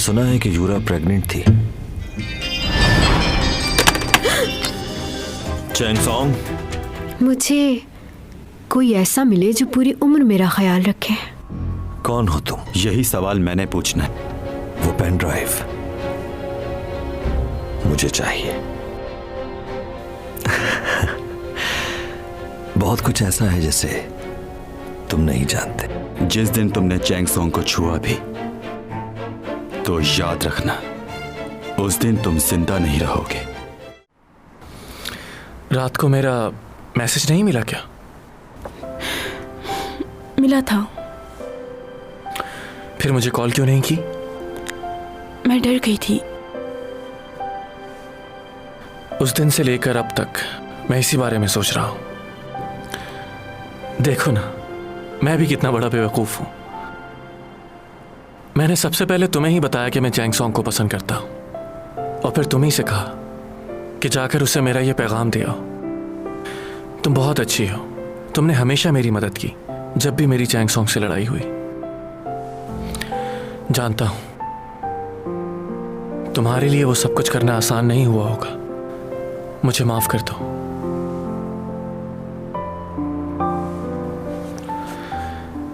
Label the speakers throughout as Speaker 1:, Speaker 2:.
Speaker 1: सुना है कि यूरा प्रेग्नेंट थी। चैंगसोंग,
Speaker 2: मुझे कोई ऐसा मिले जो पूरी उम्र मेरा ख्याल रखे।
Speaker 1: कौन हो तुम?
Speaker 3: यही सवाल मैंने पूछना है।
Speaker 1: वो पेन ड्राइव मुझे चाहिए। बहुत कुछ ऐसा है जिसे तुम नहीं जानते।
Speaker 3: जिस दिन तुमने चैंगसोंग को छुआ भी तो याद रखना, उस दिन तुम जिंदा नहीं रहोगे।
Speaker 4: रात को मेरा मैसेज नहीं मिला क्या?
Speaker 5: मिला था।
Speaker 4: फिर मुझे कॉल क्यों नहीं की?
Speaker 5: मैं डर गई थी।
Speaker 4: उस दिन से लेकर अब तक मैं इसी बारे में सोच रहा हूं। देखो ना, मैं भी कितना बड़ा बेवकूफ हूं। मैंने सबसे पहले तुम्हें ही बताया कि मैं चैंगसोंग को पसंद करता हूं, और फिर तुम ही से कहा कि जाकर उसे मेरा यह पैगाम दे आओ। तुम बहुत अच्छी हो। तुमने हमेशा मेरी मदद की जब भी मेरी चैंगसोंग से लड़ाई हुई। जानता हूं तुम्हारे लिए वो सब कुछ करना आसान नहीं हुआ होगा। मुझे माफ कर दो।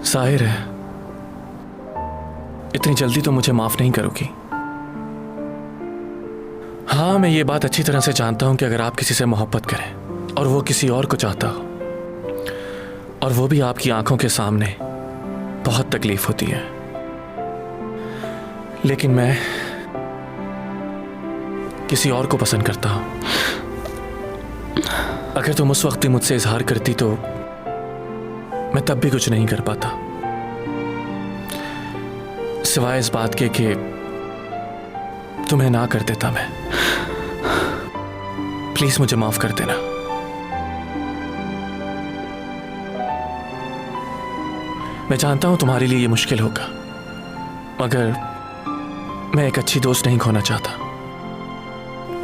Speaker 4: जाहिर है इतनी जल्दी तो मुझे माफ नहीं करोगी। हाँ, मैं ये बात अच्छी तरह से जानता हूं कि अगर आप किसी से मोहब्बत करें और वो किसी और को चाहता हो, और वो भी आपकी आंखों के सामने, बहुत तकलीफ होती है। लेकिन मैं किसी और को पसंद करता हूं। अगर तुम उस वक्त भी मुझसे इजहार करती तो मैं तब भी कुछ नहीं कर पाता, सिवाय इस बात के कि तुम्हें ना कर देता मैं। प्लीज मुझे माफ कर देना। मैं जानता हूं तुम्हारे लिए ये मुश्किल होगा, मगर मैं एक अच्छी दोस्त नहीं खोना चाहता।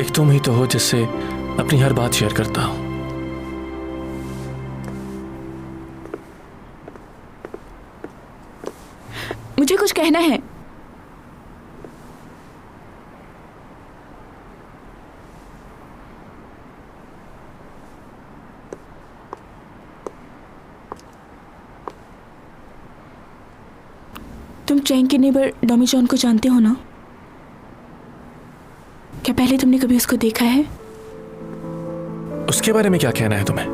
Speaker 4: एक तुम ही तो हो जिससे अपनी हर बात शेयर करता हूं।
Speaker 5: मुझे कुछ कहना है। तुम चैंग के नेबर डॉमी जॉन को जानते हो ना? क्या पहले तुमने कभी उसको देखा है?
Speaker 4: उसके बारे में क्या कहना है तुम्हें?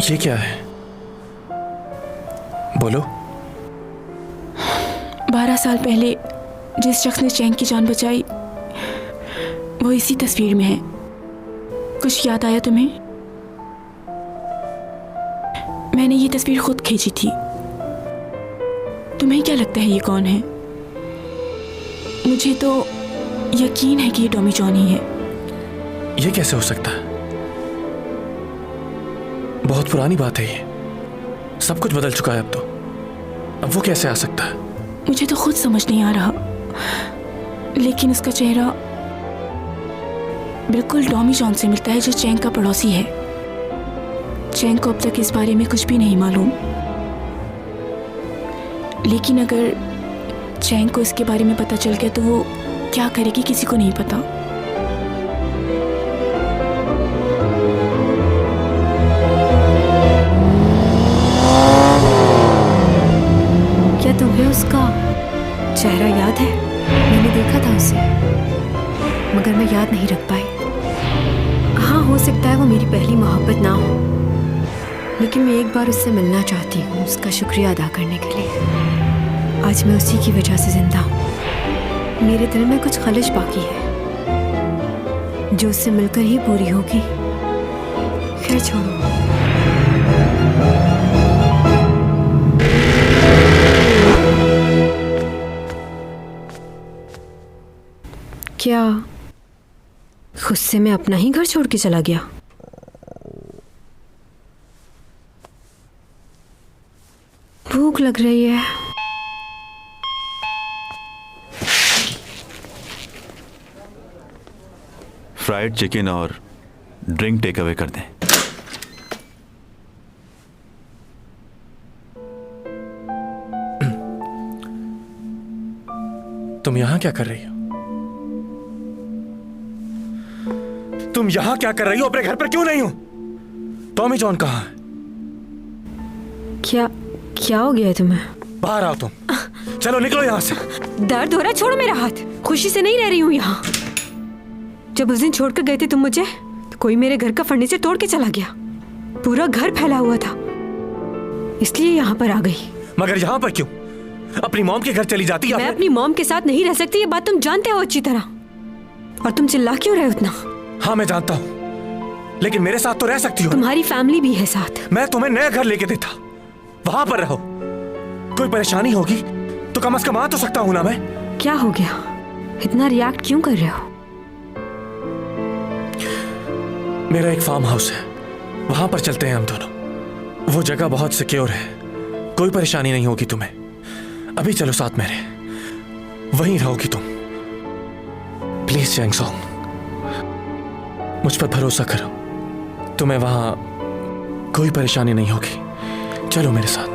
Speaker 4: ये क्या है? बोलो।
Speaker 5: 12 साल पहले जिस शख्स ने चैंग की जान बचाई वो इसी तस्वीर में है। कुछ याद आया तुम्हें? मैंने ये तस्वीर खुद खींची थी। तुम्हें क्या लगता है ये कौन है? मुझे तो यकीन है कि ये डॉमी जॉन ही है।
Speaker 4: ये कैसे हो सकता है? बहुत पुरानी बात है ये। सब कुछ बदल चुका है अब तो। अब वो कैसे आ सकता है?
Speaker 5: मुझे तो खुद समझ नहीं आ रहा, लेकिन उसका चेहरा बिल्कुल डॉमी जॉन से मिलता है, जो चैंग का पड़ोसी है। चैंग को अब तक इस बारे में कुछ भी नहीं मालूम, लेकिन अगर चैंग को इसके बारे में पता चल गया तो वो क्या करेगी किसी को नहीं पता।
Speaker 2: क्या तुम्हें उसका चेहरा याद है? मैंने देखा था उसे, मगर मैं याद नहीं रख पाई। हाँ, हो सकता है वो मेरी पहली मोहब्बत ना हो, लेकिन मैं एक बार उससे मिलना चाहती हूँ, उसका शुक्रिया अदा करने के लिए। आज मैं उसी की वजह से जिंदा हूँ। मेरे दिल में कुछ खलिश बाकी है जो उससे मिलकर ही पूरी होगी। खैर छोड़ो। क्या गुस्से में अपना ही घर छोड़ के चला गया? भूख लग रही है।
Speaker 3: फ्राइड चिकन और ड्रिंक टेक अवे कर दें।
Speaker 4: तुम यहां क्या कर रही हो? तुम यहां क्या कर रही हो? अपने घर पर क्यों नहीं हो? टॉमी जॉन कहां है?
Speaker 2: क्या क्या हो गया है तुम्हें?
Speaker 4: बाहर आओ तुम। चलो निकलो यहां से।
Speaker 2: दर्द हो रहा है, छोड़ो मेरा हाथ। खुशी से नहीं रह रही हूँ यहाँ। जब उस दिन छोड़कर गए थे तुम मुझे, तो कोई मेरे घर का फर्नीचर तोड़ के चला गया। पूरा घर फैला हुआ था, इसलिए यहाँ पर आ गई।
Speaker 4: मगर यहाँ पर क्यों? अपनी मॉम के घर चली जाती या
Speaker 2: मैं
Speaker 4: फिर...
Speaker 2: अपनी मॉम के साथ नहीं रह सकती, ये बात तुम जानते हो अच्छी तरह। और तुम चिल्ला क्यों रहे हो उतना?
Speaker 4: हाँ मैं जानता हूँ, लेकिन मेरे साथ तो रह सकती हो।
Speaker 2: तुम्हारी फैमिली भी है साथ।
Speaker 4: मैं तुम्हें नया घर लेके देता, वहां पर रहो। कोई परेशानी होगी तो कम से कम आ तो सकता हूं ना मैं।
Speaker 2: क्या हो गया? इतना रिएक्ट क्यों कर रहे हो?
Speaker 4: मेरा एक फार्म हाउस है, वहां पर चलते हैं हम दोनों। वो जगह बहुत सिक्योर है, कोई परेशानी नहीं होगी तुम्हें। अभी चलो साथ मेरे, वहीं रहोगी तुम। प्लीज चैंग सॉन्ग, मुझ पर भरोसा करो, तुम्हें वहां कोई परेशानी नहीं होगी। चलो मेरे साथ।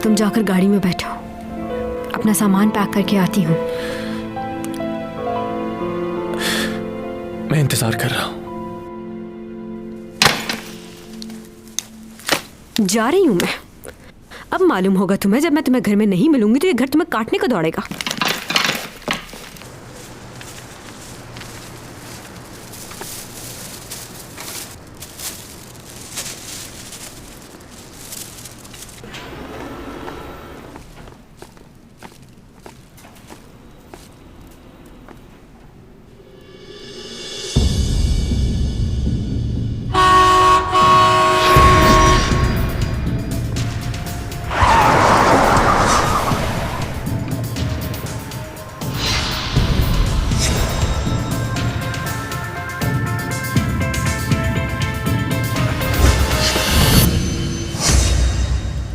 Speaker 2: तुम जाकर गाड़ी में बैठो, अपना सामान पैक करके आती हूँ।
Speaker 4: मैं इंतजार कर रहा हूं।
Speaker 2: जा रही हूं मैं। अब मालूम होगा तुम्हें, जब मैं तुम्हें घर में नहीं मिलूंगी तो ये घर तुम्हें काटने को दौड़ेगा।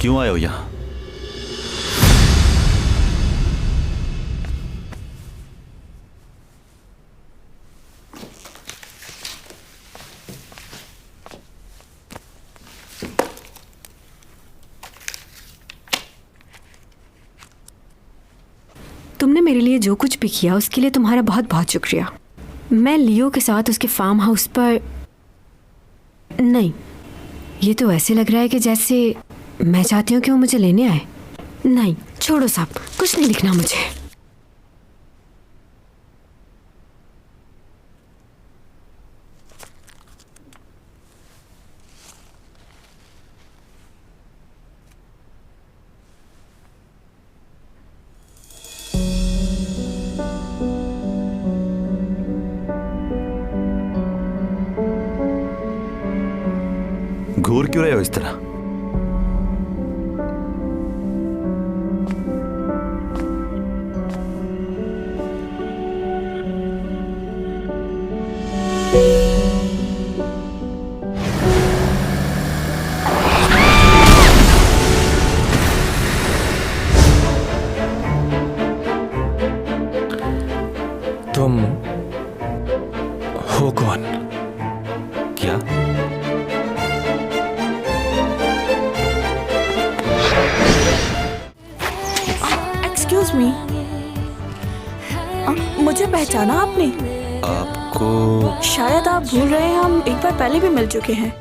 Speaker 3: क्यों आए हो यहां?
Speaker 2: तुमने मेरे लिए जो कुछ भी किया उसके लिए तुम्हारा बहुत बहुत शुक्रिया। मैं लियो के साथ उसके फार्म हाउस पर नहीं, ये तो ऐसे लग रहा है कि जैसे मैं चाहती हूँ कि वो मुझे लेने आए। नहीं, छोड़ो साहब, कुछ नहीं लिखना मुझे।
Speaker 3: घूर क्यों रहे हो इस तरह?
Speaker 4: तुम हो कौन?
Speaker 3: क्या?
Speaker 5: एक्सक्यूज मी, मुझे पहचाना आपने?
Speaker 3: आपको?
Speaker 5: शायद आप भूल रहे हैं, हम एक बार पहले भी मिल चुके हैं।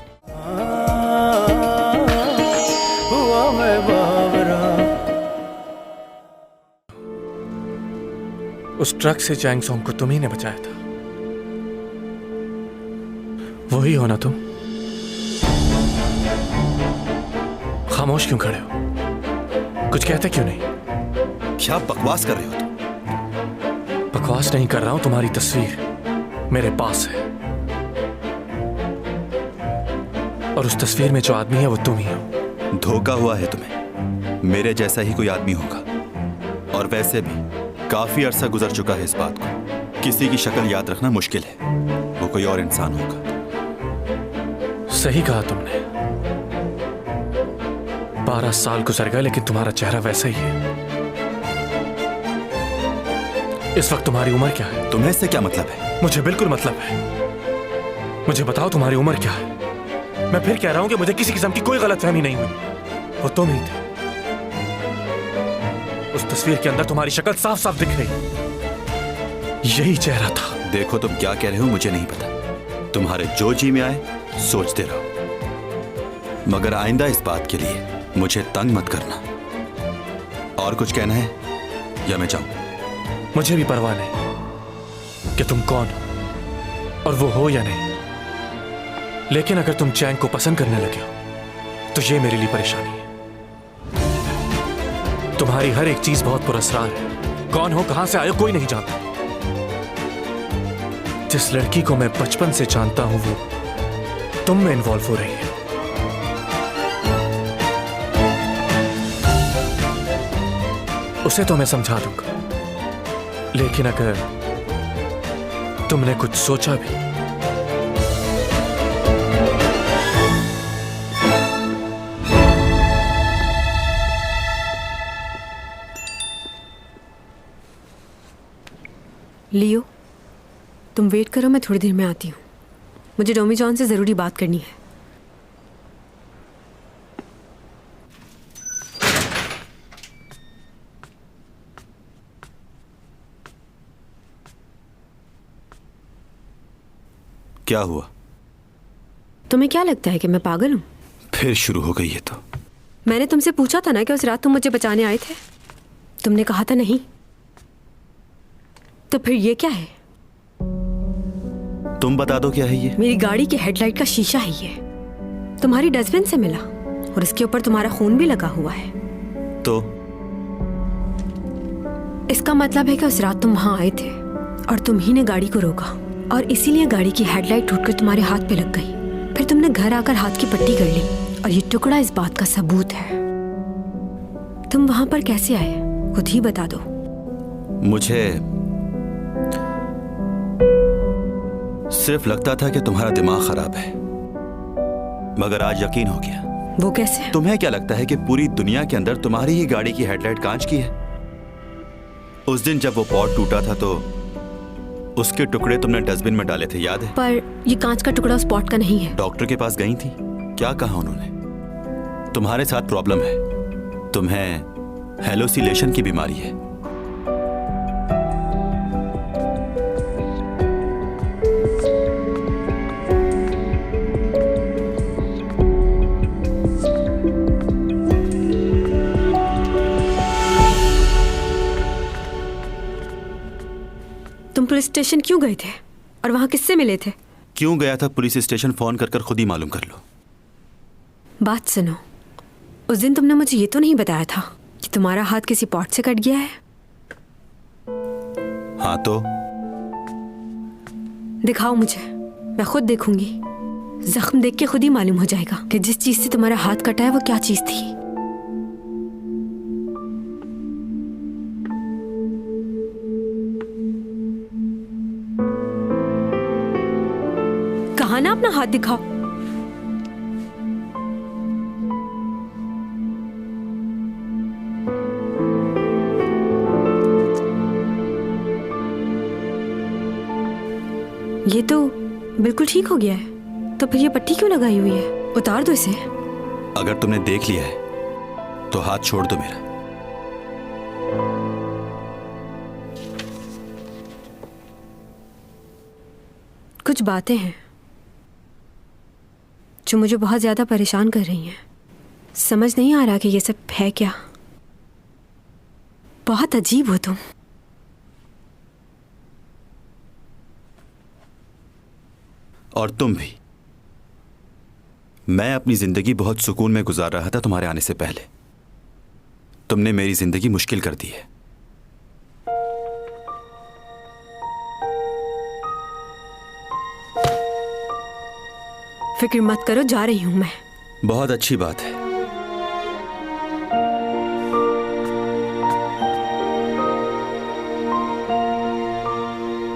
Speaker 4: उस ट्रक से चैंग सॉन्ग को तुम ही ने बचाया था, वही हो ना तुम? खामोश क्यों खड़े हो? कुछ कहते क्यों नहीं?
Speaker 3: क्या बकवास कर रहे हो तुम?
Speaker 4: बकवास नहीं कर रहा हूं, तुम्हारी तस्वीर मेरे पास है, और उस तस्वीर में जो आदमी है वो तुम ही हो।
Speaker 3: धोखा हुआ है तुम्हें, मेरे जैसा ही कोई आदमी होगा। और वैसे भी काफी अरसा गुजर चुका है इस बात को। किसी की शक्ल याद रखना मुश्किल है, वो कोई और इंसान होगा।
Speaker 4: सही कहा तुमने। 12 साल गुजर गए लेकिन तुम्हारा चेहरा वैसा ही है। इस वक्त तुम्हारी उम्र क्या है?
Speaker 3: तुम्हें इससे क्या मतलब है?
Speaker 4: मुझे बिल्कुल मतलब है। मुझे बताओ तुम्हारी उम्र क्या है? मैं फिर कह रहा हूं कि मुझे किसी किस्म की कोई गलतफहमी नहीं हुई। वो तुम ही थे। उस तस्वीर के अंदर तुम्हारी शक्ल साफ साफ दिख रही। यही चेहरा था।
Speaker 3: देखो तुम क्या कह रहे हो मुझे नहीं पता। तुम्हारे जो जी में आए सोचते रहो, मगर आइंदा इस बात के लिए मुझे तंग मत करना। और कुछ कहना है या मैं जाऊं?
Speaker 4: मुझे भी परवाह नहीं कि तुम कौन हो और वो हो या नहीं, लेकिन अगर तुम चैंग को पसंद करने लगे हो तो ये मेरे लिए परेशानी है। तुम्हारी हर एक चीज बहुत पुरस्कार है। कौन हो, कहां से आए हो, कोई नहीं जानता। जिस लड़की को मैं बचपन से जानता हूं वो तुम में इन्वॉल्व हो रही है। उसे तो मैं समझा दूंगा, लेकिन अगर तुमने कुछ सोचा भी
Speaker 2: लियो, तुम वेट करो, मैं थोड़ी देर में आती हूँ। मुझे डोमी जॉन से ज़रूरी बात करनी है।
Speaker 3: क्या हुआ?
Speaker 2: तुम्हें क्या लगता है कि मैं पागल हूँ?
Speaker 3: फिर शुरू हो गई है तो।
Speaker 2: मैंने तुमसे पूछा था ना कि उस रात तुम मुझे बचाने आए थे। तुमने कहा था नहीं। तो फिर ये क्या है?
Speaker 3: तुम बता दो क्या है ये?
Speaker 2: मेरी गाड़ी के हेडलाइट का शीशा है ये। तुम्हारी डस्टबिन से मिला और इसके ऊपर तुम्हारा खून भी लगा हुआ है।
Speaker 3: तो
Speaker 2: इसका मतलब है कि उस रात तुम वहां आए थे और तुम ही ने गाड़ी को रोका और इसीलिए गाड़ी की हेडलाइट टूटकर तुम्हारे हाथ पे लग गई। फिर तुमने घर आकर हाथ की पट्टी कर ली और ये टुकड़ा इस बात का सबूत है। तुम वहां पर कैसे आए खुद ही बता दो।
Speaker 3: मुझे सिर्फ लगता था कि तुम्हारा दिमाग खराब है, मगर आज यकीन हो गया।
Speaker 2: वो कैसे?
Speaker 3: तुम्हें क्या लगता है कि पूरी दुनिया के अंदर तुम्हारी ही गाड़ी की हेडलाइट कांच की है? उस दिन जब वो पॉट टूटा था तो उसके टुकड़े तुमने डस्टबिन में डाले थे, याद है?
Speaker 2: पर ये कांच का टुकड़ा उस पॉट का नहीं है।
Speaker 3: डॉक्टर के पास गई थी, क्या कहा उन्होंने? तुम्हारे साथ प्रॉब्लम है, तुम्हें हेलोसिलेशन की बीमारी है।
Speaker 2: तुम पुलिस स्टेशन क्यों गए थे और वहां किससे मिले थे?
Speaker 3: क्यों गया था पुलिस स्टेशन? फोन कर खुद ही मालूम कर लो।
Speaker 2: बात सुनो, उस दिन तुमने मुझे ये तो नहीं बताया था कि तुम्हारा हाथ किसी पॉट से कट गया है।
Speaker 3: हाँ तो
Speaker 2: दिखाओ मुझे, मैं खुद देखूंगी। जख्म देख के खुद ही मालूम हो जाएगा कि जिस चीज से तुम्हारा हाथ कटा है वो क्या चीज थी। कहा ना अपना हाथ दिखाओ। ये तो बिल्कुल ठीक हो गया है, तो फिर ये पट्टी क्यों लगाई हुई है? उतार दो इसे।
Speaker 3: अगर तुमने देख लिया है तो हाथ छोड़ दो मेरा।
Speaker 2: कुछ बातें हैं जो मुझे बहुत ज्यादा परेशान कर रही हैं। समझ नहीं आ रहा कि ये सब है क्या। बहुत अजीब हो तुम।
Speaker 3: और तुम भी। मैं अपनी जिंदगी बहुत सुकून में गुजार रहा था तुम्हारे आने से पहले। तुमने मेरी जिंदगी मुश्किल कर दी है।
Speaker 2: फिक्र मत करो, जा रही हूं मैं।
Speaker 3: बहुत अच्छी बात है।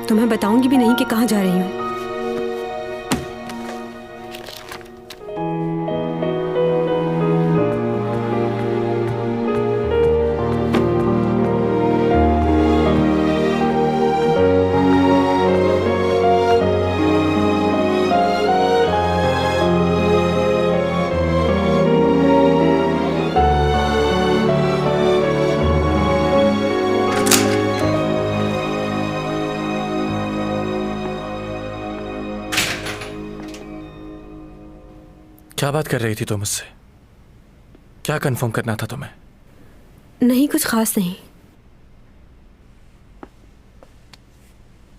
Speaker 2: तुम्हें बताऊंगी भी नहीं कि कहां जा रही हूं।
Speaker 4: क्या बात कर रही थी तुम मुझसे? क्या कंफर्म करना था तुम्हें?
Speaker 2: नहीं, कुछ खास नहीं।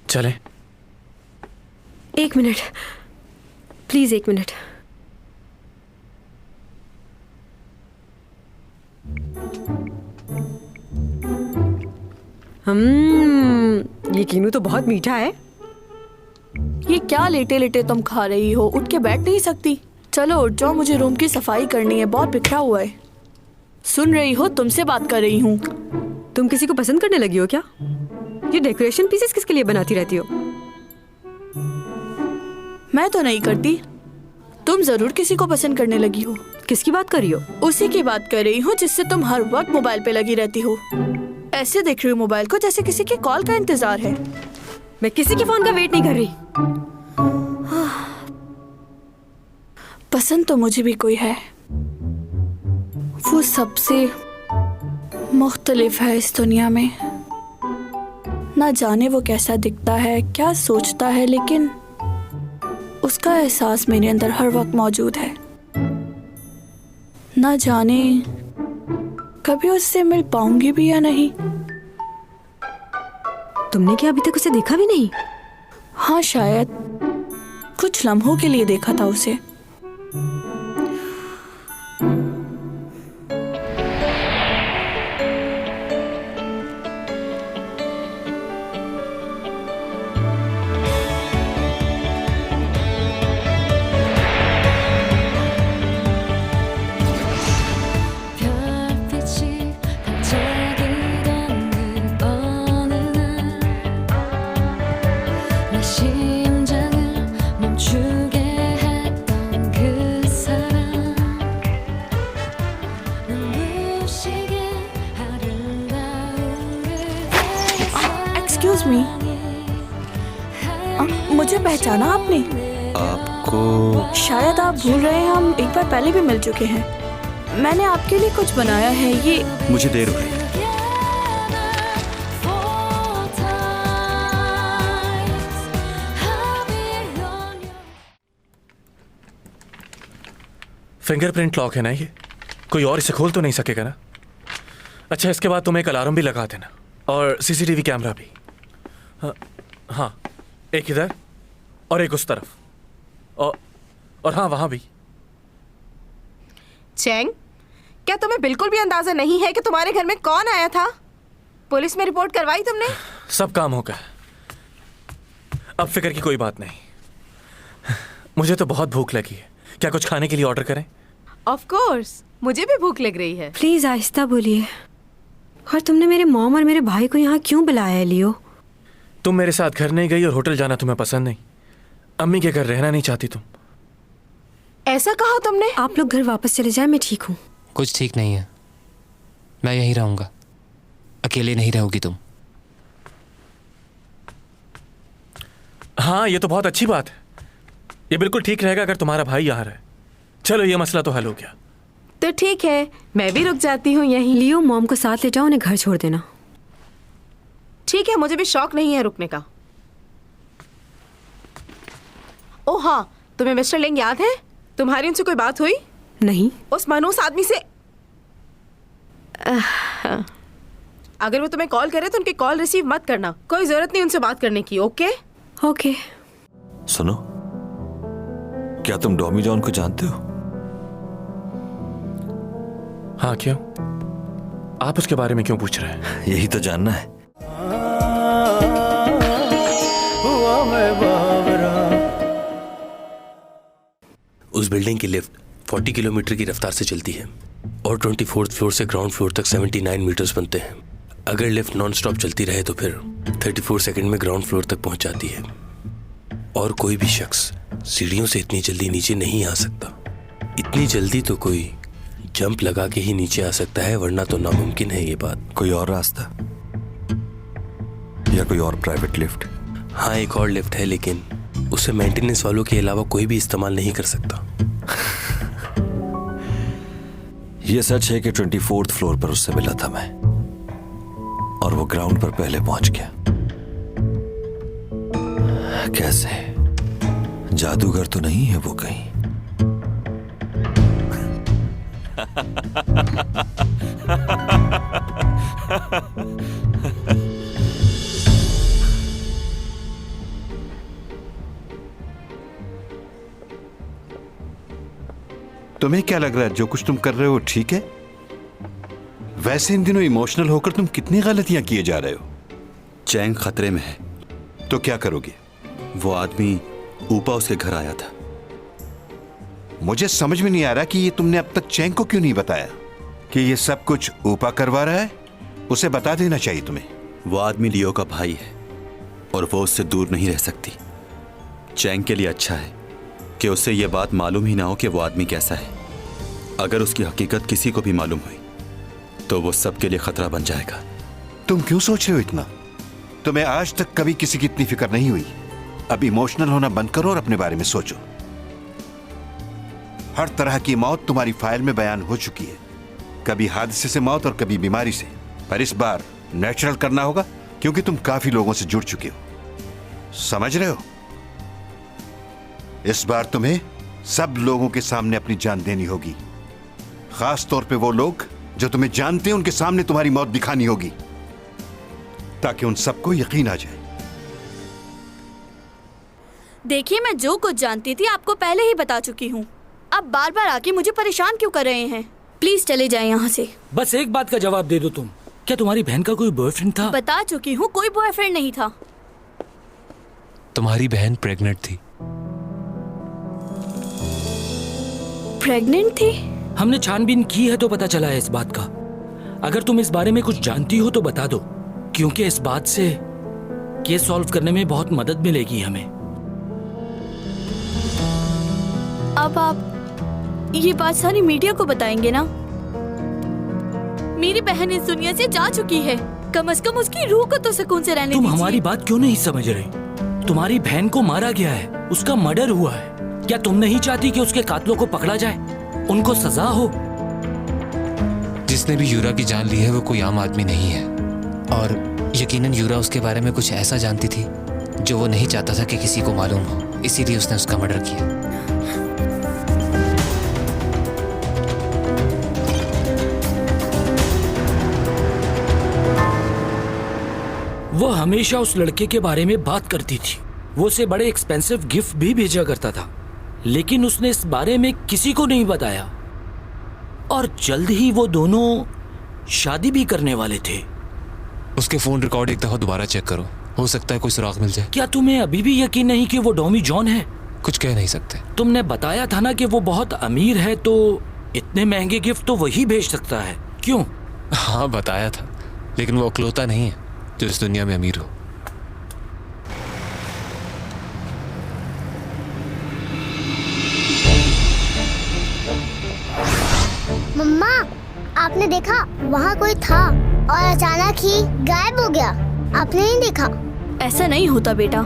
Speaker 4: चलें?
Speaker 2: 1 मिनट प्लीज, 1 मिनट। ये कीनू तो बहुत मीठा है।
Speaker 5: ये क्या लेटे लेटे तुम खा रही हो? उठ के बैठ नहीं सकती? चलो उठ जाओ, मुझे रूम की सफाई करनी है, बहुत बिखरा हुआ है। सुन रही हो, तुमसे बात कर रही हूँ।
Speaker 2: तुम किसी को पसंद करने लगी हो क्या? ये डेकोरेशन पीसेस किसके लिए बनाती रहती हो?
Speaker 5: मैं तो नहीं करती। तुम जरूर किसी को पसंद करने लगी हो।
Speaker 2: किसकी बात कर रही हो?
Speaker 5: उसी की बात कर रही हूँ जिससे तुम हर वक्त मोबाइल पे लगी रहती हो। ऐसे देख रही हो मोबाइल को जैसे किसी के कॉल का इंतजार है।
Speaker 2: मैं किसी के फोन का वेट नहीं कर रही।
Speaker 5: पसंद तो मुझे भी कोई है, वो सबसे मुख्तलिफ है इस दुनिया में। ना जाने वो कैसा दिखता है, क्या सोचता है, लेकिन उसका एहसास मेरे अंदर हर वक्त मौजूद है। ना जाने कभी उससे मिल पाऊंगी भी या नहीं।
Speaker 2: तुमने क्या अभी तक उसे देखा भी नहीं?
Speaker 5: हाँ, शायद कुछ लम्हों के लिए देखा था उसे। एक्सक्यूज मी, मुझे पहचाना आपने?
Speaker 3: आपको?
Speaker 5: शायद आप भूल रहे हैं, हम एक बार पहले भी मिल चुके हैं। मैंने आपके लिए कुछ बनाया है। ये
Speaker 3: मुझे देर हो रही है।
Speaker 4: फिंगरप्रिंट लॉक है ना ये? कोई और इसे खोल तो नहीं सकेगा ना? अच्छा, इसके बाद तुम एक अलार्म भी लगा देना और सीसीटीवी कैमरा भी। हाँ, एक इधर और एक उस तरफ, और हाँ, वहां भी।
Speaker 6: चैंग, क्या तुम्हें बिल्कुल भी अंदाजा नहीं है कि तुम्हारे घर में कौन आया था? पुलिस में रिपोर्ट करवाई तुमने?
Speaker 4: सब काम हो गया, अब फिक्र की कोई बात नहीं। मुझे तो बहुत भूख लगी है, क्या कुछ खाने के लिए ऑर्डर करें?
Speaker 6: ऑफ कोर्स, मुझे भी भूख लग रही है।
Speaker 2: प्लीज आहिस्ता बोलिए। और तुमने मेरे मॉम और मेरे भाई को यहाँ क्यों बुलाया है लियो?
Speaker 4: तुम मेरे साथ घर नहीं गई और होटल जाना तुम्हें पसंद नहीं। अम्मी के घर रहना नहीं चाहती तुम।
Speaker 6: ऐसा कहा तुमने?
Speaker 2: आप लोग घर वापस चले जाएं, मैं ठीक हूँ।
Speaker 7: कुछ ठीक नहीं है, मैं यहीं रहूंगा। अकेले नहीं रहोगी तुम।
Speaker 4: हाँ, ये तो बहुत अच्छी बात है। ये बिल्कुल ठीक रहेगा अगर तुम्हारा भाई यहाँ रहे। चलो, ये मसला तो हल हो गया।
Speaker 6: तो ठीक है, मैं भी रुक जाती हूँ यहीं।
Speaker 2: लियो, मॉम को साथ ले जाओ, उन्हें घर छोड़ देना।
Speaker 6: ठीक है, मुझे भी शौक नहीं है रुकने का। ओह हाँ, तुम्हें मिस्टर लिंग याद है? तुम्हारी उनसे कोई बात हुई?
Speaker 2: नहीं।
Speaker 6: उस मनहूस आदमी से? अगर वो तुम्हें कॉल करे तो उनकी कॉल रिसीव मत करना। कोई जरूरत नहीं उनसे बात करने की। Okay
Speaker 2: okay.
Speaker 1: सुनो, क्या तुम डॉमी जॉन को जानते हो?
Speaker 4: हाँ, क्यों? आप उसके बारे में क्यों पूछ रहे हैं?
Speaker 1: यही तो जानना है।
Speaker 8: उस बिल्डिंग की लिफ्ट 40 किलोमीटर की रफ्तार से चलती है और 24th फ्लोर से ग्राउंड फ्लोर तक 79 मीटर्स बनते हैं। अगर लिफ्ट नॉन स्टॉप चलती रहे तो फिर 34 सेकंड में ग्राउंड फ्लोर तक पहुंच जाती है। और कोई भी शख्स सीढ़ियों से इतनी जल्दी नीचे नहीं आ सकता। इतनी जल्दी तो कोई जंप लगा के ही नीचे आ सकता है, वरना तो नामुमकिन है ये बात।
Speaker 1: कोई और रास्ता या कोई और प्राइवेट लिफ्ट?
Speaker 8: हाँ, एक और लिफ्ट है, लेकिन उसे मेंटेनेंस वालों के अलावा कोई भी इस्तेमाल नहीं कर सकता।
Speaker 1: यह सच है कि 24th फ्लोर पर उससे मिला था मैं, और वो ग्राउंड पर पहले पहुंच गया। कैसे? जादूगर तो नहीं है वो कहीं?
Speaker 9: तुम्हें क्या लग रहा है जो कुछ तुम कर रहे हो ठीक है? वैसे इन दिनों इमोशनल होकर तुम कितनी गलतियां किए जा रहे हो।
Speaker 3: चैंग खतरे में है।
Speaker 9: तो क्या करोगे?
Speaker 3: वो आदमी ऊपा उसके घर आया था।
Speaker 9: मुझे समझ में नहीं आ रहा कि ये तुमने अब तक चैंग को क्यों नहीं बताया कि ये सब कुछ ऊपा करवा रहा है। उसे बता देना चाहिए तुम्हें।
Speaker 3: वो आदमी लियो का भाई है और वो उससे दूर नहीं रह सकती। चैंग के लिए अच्छा है कि उसे ये बात मालूम ही ना हो कि वो आदमी कैसा है। अगर उसकी हकीकत किसी को भी मालूम हुई तो वो सबके लिए खतरा बन जाएगा।
Speaker 9: तुम क्यों सोच रहे हो इतना? तुम्हें आज तक कभी किसी की इतनी फिक्र नहीं हुई। अब इमोशनल होना बंद करो और अपने बारे में सोचो। हर तरह की मौत तुम्हारी फाइल में बयान हो चुकी है, कभी हादसे से मौत और कभी बीमारी से। पर इस बार नेचुरल करना होगा क्योंकि तुम काफी लोगों से जुड़ चुके हो। समझ रहे हो? इस बार तुम्हें सब लोगों के सामने अपनी जान देनी होगी। खास तौर पे वो लोग जो तुम्हें जानते हैं, उनके सामने तुम्हारी मौत दिखानी होगी ताकि उन सबको यकीन आ जाए।
Speaker 5: देखिए, मैं जो कुछ जानती थी आपको पहले ही बता चुकी हूँ। अब बार बार आके मुझे परेशान क्यों कर रहे हैं? प्लीज चले जाएं यहाँ से।
Speaker 10: बस एक बात का जवाब दे दो तुम। क्या तुम्हारी बहन का कोई बॉयफ्रेंड था?
Speaker 5: बता चुकी हूँ, कोई बॉयफ्रेंड नहीं था।
Speaker 7: तुम्हारी बहन प्रेग्नेंट थी।
Speaker 5: प्रेग्नेंट थी?
Speaker 10: हमने छानबीन की है तो पता चला है इस बात का। अगर तुम इस बारे में कुछ जानती हो तो बता दो, क्योंकि इस बात से केस सॉल्व करने में बहुत मदद मिलेगी हमें।
Speaker 5: अब आप ये बात सारी मीडिया को बताएंगे ना? मेरी बहन इस दुनिया से जा चुकी है, कम से कम उसकी रूह को तो सुकून से रहने
Speaker 10: तुम
Speaker 5: दीजिए।
Speaker 10: हमारी बात क्यों नहीं समझ रहे? तुम्हारी बहन को मारा गया है, उसका मर्डर हुआ है। क्या तुम नहीं चाहती कि उसके कातलों को पकड़ा जाए, उनको सजा हो?
Speaker 7: जिसने भी यूरा की जान ली है वो कोई आम आदमी नहीं है, और यकीनन यूरा उसके बारे में कुछ ऐसा जानती थी जो वो नहीं चाहता था कि किसी को मालूम हो, इसीलिए उसने उसका मर्डर किया।
Speaker 10: वो हमेशा उस लड़के के बारे में बात करती थी। वो उसे बड़े एक्सपेंसिव गिफ्ट भी भेजा करता था, लेकिन उसने इस बारे में किसी को नहीं बताया। और जल्द ही वो दोनों शादी भी करने वाले थे।
Speaker 7: उसके फोन रिकॉर्ड एक दफा दोबारा चेक करो, हो सकता है कोई सुराग मिल जाए।
Speaker 10: क्या तुम्हें अभी भी यकीन नहीं कि वो डॉमी जॉन है?
Speaker 7: कुछ कह नहीं सकते।
Speaker 10: तुमने बताया था ना कि वो बहुत अमीर है, तो इतने महंगे गिफ्ट तो वही भेज सकता है। क्यों?
Speaker 7: हाँ बताया था, लेकिन वो अकलौता नहीं है जो इस दुनिया में अमीर हो।
Speaker 11: मम्मा, आपने देखा वहाँ कोई था और अचानक ही गायब हो गया। आपने नहीं देखा?
Speaker 5: ऐसा नहीं होता बेटा।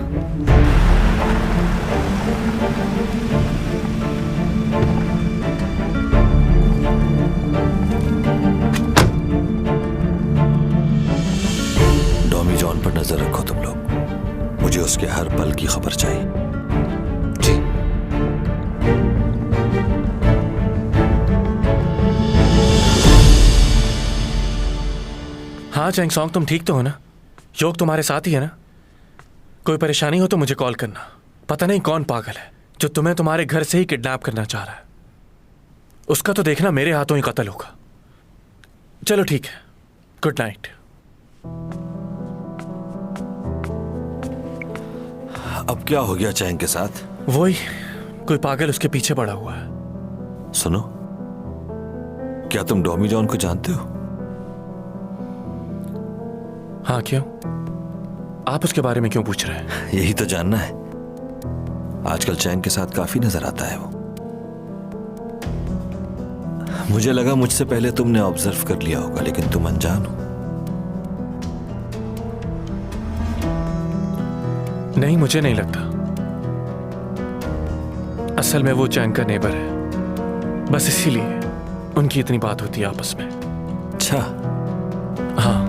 Speaker 1: डॉमी जॉन पर नजर रखो तुम लोग। मुझे उसके हर पल की खबर चाहिए।
Speaker 7: जी।
Speaker 4: हाँ चैंग सॉन्ग, तुम ठीक तो हो ना? योग तुम्हारे साथ ही है ना? कोई परेशानी हो तो मुझे कॉल करना। पता नहीं कौन पागल है जो तुम्हें तुम्हारे घर से ही किडनैप करना चाह रहा है। उसका तो देखना मेरे हाथों ही कत्ल होगा। चलो ठीक है, गुड नाइट।
Speaker 1: अब क्या हो गया चैंग के साथ?
Speaker 4: वही, कोई पागल उसके पीछे पड़ा हुआ है।
Speaker 1: सुनो, क्या तुम डॉमी जॉन को जानते हो?
Speaker 4: हाँ, क्यों? आप उसके बारे में क्यों पूछ रहे हैं?
Speaker 1: यही तो जानना है। आजकल चैंग के साथ काफी नजर आता है वो। मुझे लगा मुझसे पहले तुमने ऑब्जर्व कर लिया होगा, लेकिन तुम अनजान हो।
Speaker 4: नहीं, मुझे नहीं लगता। असल में वो चैंग का नेबर है, बस इसीलिए उनकी इतनी बात होती है आपस में।
Speaker 1: अच्छा।
Speaker 4: हाँ,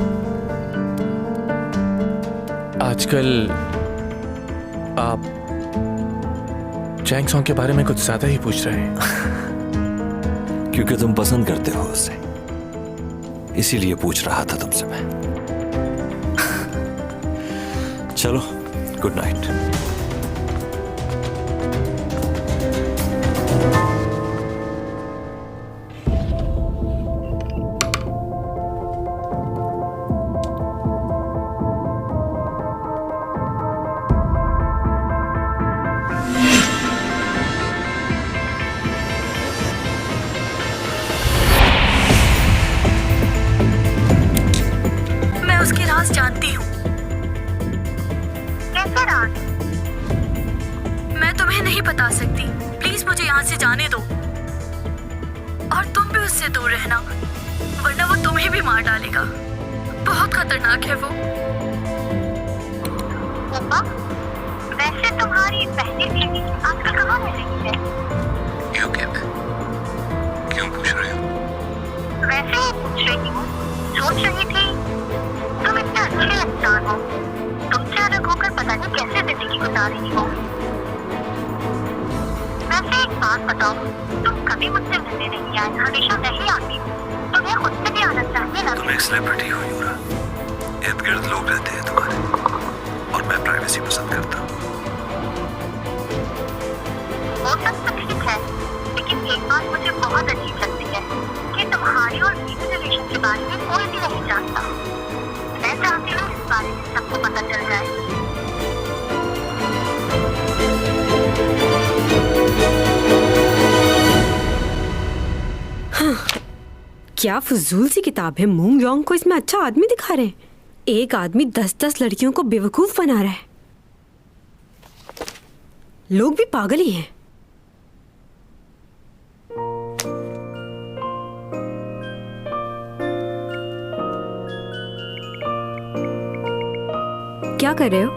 Speaker 4: आजकल आप चैंग सॉन्ग के बारे में कुछ ज्यादा ही पूछ रहे हैं।
Speaker 1: क्योंकि तुम पसंद करते हो उसे, इसीलिए पूछ रहा था तुमसे मैं। चलो, गुड नाइट।
Speaker 2: मैं उसकी राज जानती हूँ।
Speaker 11: कैसे राज?
Speaker 2: मैं तुम्हें नहीं बता सकती। प्लीज मुझे यहाँ से जाने दो। और तुम भी उससे दूर रहना, वरना वो तुम्हें भी मार डालेगा। बहुत खतरनाक है वो।
Speaker 11: मम्मा, वैसे तुम्हारी पहली बीवी आजकल कहाँ रह रही है?
Speaker 3: यूके में। क्यों पूछ रहे हो?
Speaker 11: वैसे ही पूछ रही हूँ। सोच रही थी तुम इतने अच्छे इंसान हो, तुमसे अलग होकर पता नहीं कैसे जिंदगी गुजार रही हो। वैसे एक बात बताओ, तुम कभी मुझसे मिलने नहीं आए, हमेशा मैं ही आती हूँ। तुम्हें खुद से भी आना चाहिए ना।
Speaker 1: तुम एक सेलिब्रिटी हो यूरा, इर्द गिर्द लोग रहते हैं तुम्हारे, और मैं प्राइवेसी पसंद करता हूँ।
Speaker 11: वो सब तो ठीक है, लेकिन एक बात मुझे बहुत अजीब लगती है कि तुम्हारी और मेरे रिलेशन के बारे में कोई भी नहीं जानता। मैं चाहती हूँ इस बारे में सबको पता चल जाए।
Speaker 2: क्या फजूल सी किताब है। मूंग जोंग को इसमें अच्छा आदमी दिखा रहे हैं। एक आदमी 10-10 लड़कियों को बेवकूफ बना रहा है। लोग भी पागल ही हैं। क्या कर रहे हो?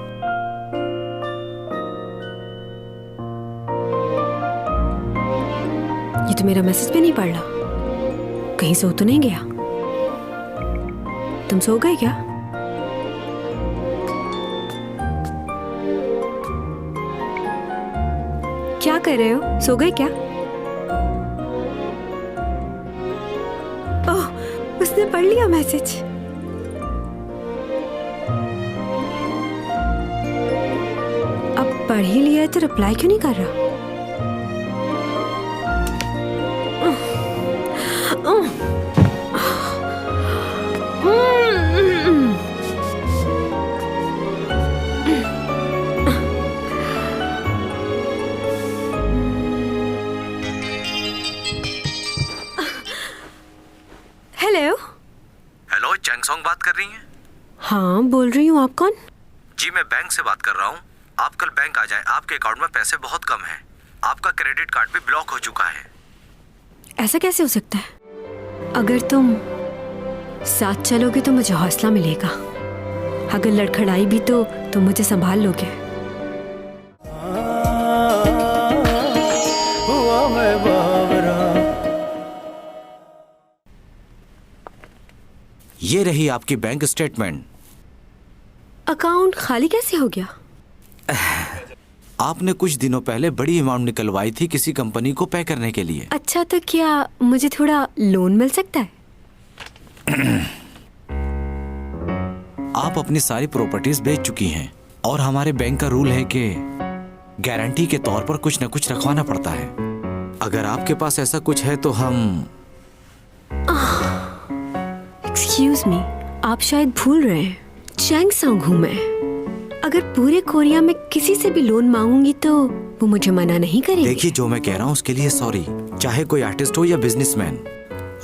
Speaker 2: ये तो मेरा मैसेज भी नहीं पढ़ रहा। कहीं सो तो नहीं गया? तुम सो गए क्या? क्या कर रहे हो? सो गए क्या? ओह, उसने पढ़ लिया मैसेज। अब पढ़ ही लिया है तो रिप्लाई क्यों नहीं कर रहा? हेलो।
Speaker 12: हेलो, चैंगसोंग बात कर रही हैं?
Speaker 2: हाँ, बोल रही हूँ। आप कौन?
Speaker 12: जी, मैं बैंक से बात कर रहा हूँ। आप कल बैंक आ जाएं। आपके अकाउंट में पैसे बहुत कम हैं। आपका क्रेडिट कार्ड भी ब्लॉक हो चुका है।
Speaker 2: ऐसा कैसे हो सकता है? अगर तुम साथ चलोगे तो मुझे हौसला मिलेगा। अगर लड़खड़ाई भी तो तुम मुझे संभाल लोगे।
Speaker 13: ये रही आपकी बैंक स्टेटमेंट।
Speaker 2: अकाउंट खाली कैसे हो गया?
Speaker 13: आपने कुछ दिनों पहले बड़ी अमाउंट निकलवाई थी किसी कंपनी को पे करने के लिए।
Speaker 2: अच्छा, तो क्या मुझे थोड़ा लोन मिल सकता है?
Speaker 13: आप अपनी सारी प्रॉपर्टीज बेच चुकी हैं और हमारे बैंक का रूल है कि गारंटी के तौर पर कुछ न कुछ रखवाना पड़ता है। अगर आपके पास ऐसा कुछ है तो हम।
Speaker 2: एक्सक्यूज मी, आप शायद भूल रहे हैं, चैंगसोंग हूँ मैं। अगर पूरे कोरिया में किसी से भी लोन मांगूंगी तो वो मुझे मना नहीं करेंगे।
Speaker 13: देखिए, जो मैं कह रहा हूँ उसके लिए सॉरी। चाहे कोई आर्टिस्ट हो या बिजनेसमैन,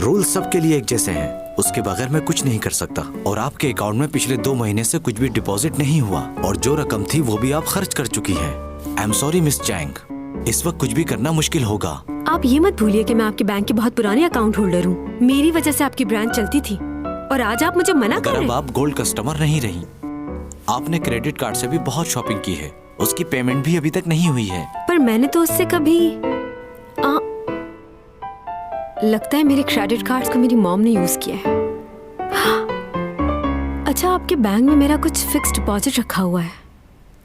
Speaker 13: रूल सबके लिए एक जैसे हैं। उसके बगैर मैं कुछ नहीं कर सकता। और आपके अकाउंट में पिछले 2 महीने से कुछ भी डिपॉजिट नहीं हुआ और जो रकम थी वो भी आप खर्च कर चुकी है। I am sorry miss Chang, इस वक्त कुछ भी करना मुश्किल होगा।
Speaker 2: आप ये मत भूलिए कि मैं आपके बैंक के बहुत पुराने अकाउंट होल्डर हूँ। मेरी वजह से आपकी ब्रांच चलती थी और आज आप मुझे मना कर रहे हैं।
Speaker 13: अब आप गोल्ड कस्टमर नहीं रही। आपने क्रेडिट कार्ड से भी बहुत शॉपिंग की है, उसकी पेमेंट भी अभी तक नहीं हुई है।
Speaker 2: पर मैंने तो उससे कभी लगता है मेरे क्रेडिट कार्ड्स को मेरी मॉम ने यूज किया है। अच्छा, आपके बैंक में मेरा कुछ फिक्स डिपॉजिट रखा हुआ है,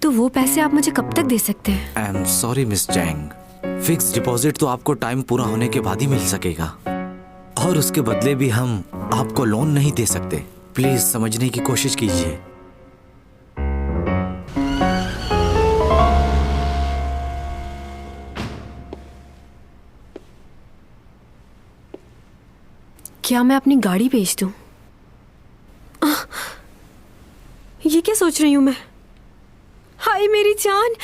Speaker 2: तो वो पैसे आप मुझे कब तक दे सकते हैं?
Speaker 13: I am sorry miss Chang, fix deposit तो आपको टाइम पूरा होने के बाद ही मिल सकेगा। और उसके बदले भी हम आपको लोन नहीं दे सकते। प्लीज समझने की कोशिश कीजिए।
Speaker 2: क्या मैं अपनी गाड़ी बेच दूं? ये क्या सोच रही हूं मैं? हाय मेरी जान,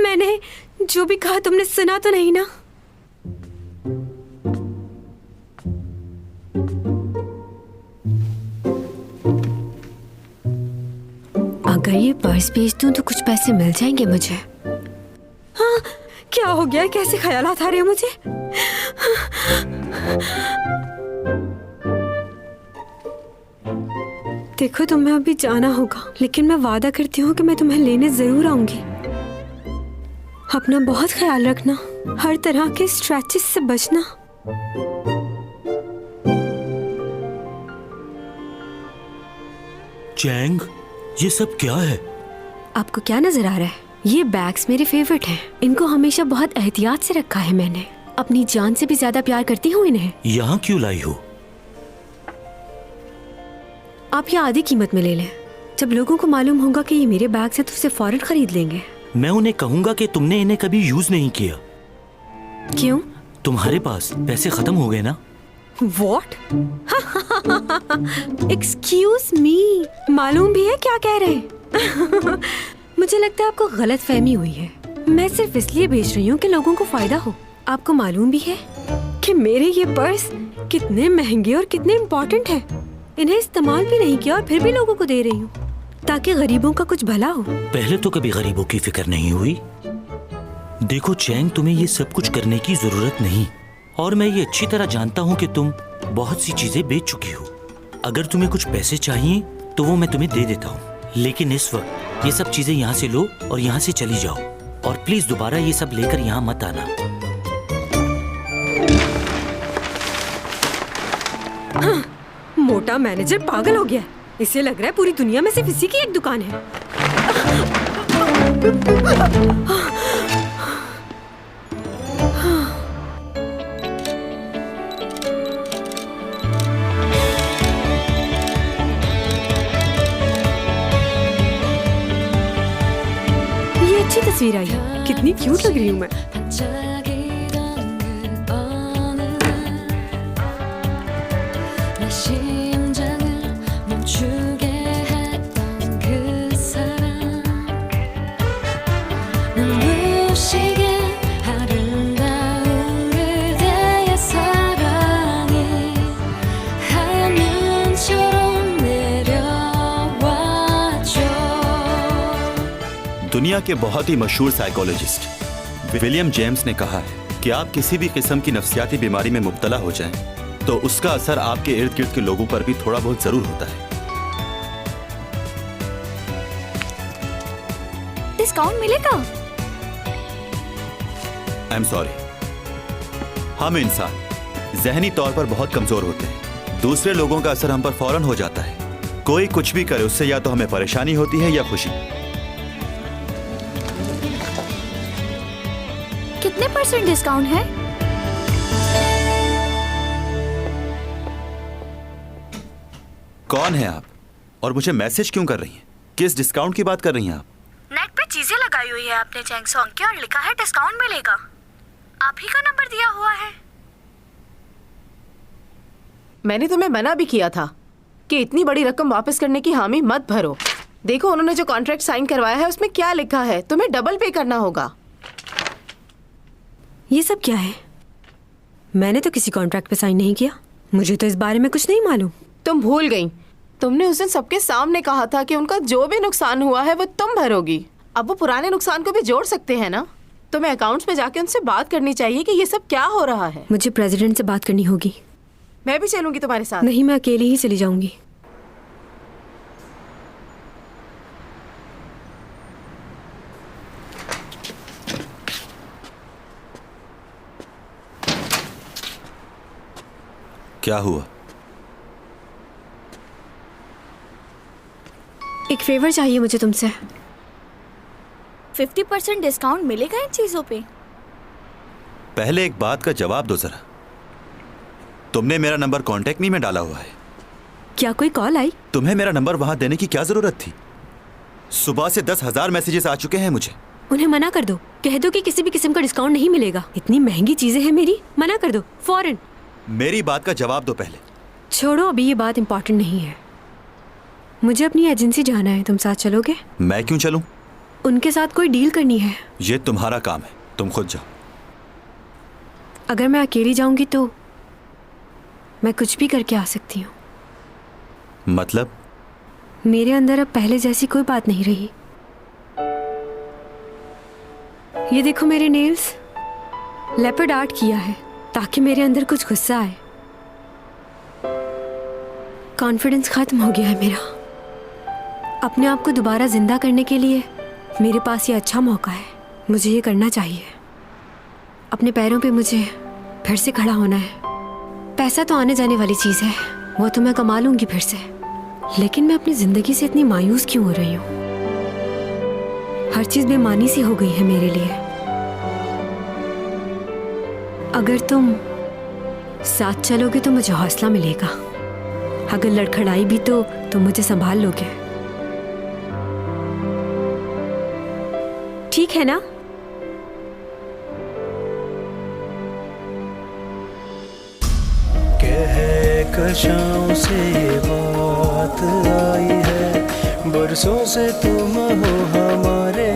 Speaker 2: मैंने जो भी कहा तुमने सुना तो नहीं ना? अगर ये पर्स बेच दूं तो कुछ पैसे मिल जाएंगे मुझे। हाँ, क्या हो गया? कैसे ख्यालात आ रहे हैं मुझे? देखो तुम्हें अभी जाना होगा, लेकिन मैं वादा करती हूँ कि मैं तुम्हें लेने जरूर आऊंगी। अपना बहुत ख्याल रखना, हर तरह के स्ट्रेचेस से बचना।
Speaker 10: चैंग, ये सब क्या है?
Speaker 2: आपको क्या नजर आ रहा है? ये बैग्स मेरे फेवरेट हैं। इनको हमेशा बहुत एहतियात से रखा है मैंने। अपनी जान से भी ज्यादा प्यार करती हूँ इन्हें।
Speaker 10: यहाँ क्यों लाई हो?
Speaker 2: आप ये आधी कीमत में ले लें। जब लोगों को मालूम होगा कि ये मेरे बैग से तो उसे फौरन खरीद लेंगे।
Speaker 10: मैं उन्हें कहूंगा कि तुमने इन्हें कभी यूज नहीं किया।
Speaker 2: क्यों?
Speaker 10: तुम्हारे पास पैसे खत्म हो गए ना?
Speaker 2: What? Excuse me, मालूम भी है क्या कह रहे हैं? मुझे लगता है आपको गलत फहमी हुई है। मैं सिर्फ इसलिए बेच रही हूँ कि लोगों को फायदा हो। आपको मालूम भी है कि मेरे ये पर्स कितने महंगे और कितने इम्पोर्टेंट हैं। इन्हें इस्तेमाल भी नहीं किया और फिर भी लोगों को दे रही हूँ ताकि गरीबों का कुछ भला हो।
Speaker 10: पहले तो कभी गरीबों की फिक्र नहीं हुई। देखो चैंग, तुम्हें ये सब कुछ करने की जरूरत नहीं, और मैं ये अच्छी तरह जानता हूँ कि तुम बहुत सी चीजें बेच चुकी हो। अगर तुम्हें कुछ पैसे चाहिए तो वो मैं तुम्हें दे देता हूँ, लेकिन इस वक्त ये सब चीजें यहाँ से लो और यहाँ से चली जाओ, और प्लीज दोबारा ये सब लेकर यहाँ मत आना।
Speaker 2: हाँ, मोटा मैनेजर पागल हो गया है। इसे लग रहा है पूरी दुनिया में सिर्फ इसी की एक दुकान है। ये अच्छी तस्वीर आई है। कितनी क्यूट लग रही हूँ मैं।
Speaker 3: दुनिया के बहुत ही मशहूर साइकोलॉजिस्ट विलियम जेम्स ने कहा है कि आप किसी भी किस्म की नफ्सियाती बीमारी में मुब्तला हो जाएं, तो उसका असर आपके इर्द गिर्द के लोगों पर भी थोड़ा बहुत जरूर होता है।
Speaker 5: डिस्काउंट मिलेगा?
Speaker 3: आई एम सॉरी, हम इंसान जहनी तौर पर बहुत कमजोर होते हैं। दूसरे लोगों का असर हम पर फौरन हो जाता है। कोई कुछ भी करे उससे या तो हमें परेशानी होती है या खुशी।
Speaker 5: कितने % डिस्काउंट है?
Speaker 3: कौन है आप और मुझे मैसेज क्यों कर रही हैं? किस डिस्काउंट की बात कर रही हैं आप?
Speaker 11: नेट पे चीजें लगाई हुई है आपने चैंग सॉन्ग की और लिखा है डिस्काउंट मिलेगा। आप ही का नंबर दिया हुआ है।
Speaker 6: मैंने तुम्हें मना भी किया था कि इतनी बड़ी रकम वापस करने की हामी मत भरो। देखो उन्होंने जो कॉन्ट्रैक्ट साइन करवाया है उसमें क्या लिखा है। तुम्हें डबल पे करना होगा।
Speaker 2: ये सब क्या है? मैंने तो किसी कॉन्ट्रैक्ट पे साइन नहीं किया। मुझे तो इस बारे में कुछ नहीं मालूम।
Speaker 6: तुम भूल गई। तुमने उस दिन सबके सामने कहा था कि उनका जो भी नुकसान हुआ है वो तुम भरोगी। अब वो पुराने नुकसान को भी जोड़ सकते हैं ना। तुम्हें अकाउंट्स में जाके उनसे बात करनी चाहिए कि ये सब क्या हो रहा है।
Speaker 2: मुझे प्रेसिडेंट से बात करनी होगी।
Speaker 6: मैं भी चलूंगी तुम्हारे साथ।
Speaker 2: नहीं, मैं अकेले ही चली जाऊंगी।
Speaker 3: क्या हुआ?
Speaker 2: एक फेवर चाहिए मुझे तुमसे।
Speaker 5: 50% डिस्काउंट मिलेगा इन चीजों पे?
Speaker 3: पहले एक बात का जवाब दो जरा। तुमने मेरा नंबर कांटेक्ट मी में डाला हुआ है।
Speaker 2: क्या कोई कॉल आई?
Speaker 3: तुम्हें मेरा नंबर वहां देने की क्या जरूरत थी? सुबह से 10,000 मैसेजेस आ चुके हैं मुझे।
Speaker 2: उन्हें मना कर दो, कह दो कि किसी भी किस्म का डिस्काउंट नहीं मिलेगा। इतनी महंगी चीजें हैं मेरी, मना कर दो फौरन।
Speaker 3: मेरी बात का जवाब दो पहले।
Speaker 2: छोड़ो, अभी ये बात इम्पोर्टेंट नहीं है। मुझे अपनी एजेंसी जाना है, तुम साथ चलोगे?
Speaker 3: मैं क्यों चलूं?
Speaker 2: उनके साथ कोई डील करनी है।
Speaker 3: ये तुम्हारा काम है, तुम खुद जाओ।
Speaker 2: अगर मैं अकेली जाऊंगी तो मैं कुछ भी करके आ सकती हूँ।
Speaker 3: मतलब?
Speaker 2: मेरे अंदर अब पहले जैसी कोई बात नहीं रही। ये देखो मेरे नेल्स, लेपर्ड आर्ट किया है ताकि मेरे अंदर कुछ गुस्सा आए। कॉन्फिडेंस खत्म हो गया है मेरा। अपने आप को दोबारा जिंदा करने के लिए मेरे पास ये अच्छा मौका है। मुझे ये करना चाहिए। अपने पैरों पे मुझे फिर से खड़ा होना है। पैसा तो आने जाने वाली चीज़ है, वो तो मैं कमा लूंगी फिर से। लेकिन मैं अपनी जिंदगी से इतनी मायूस क्यों हो रही हूँ? हर चीज़ बेमानी सी हो गई है मेरे लिए। अगर तुम साथ चलोगे तो मुझे हौसला मिलेगा। अगर लड़खड़ाई भी तो तुम मुझे संभाल लोगे। ठीक है ना?
Speaker 14: कशाओं से बात आई है, बरसों से तुम हो हमारे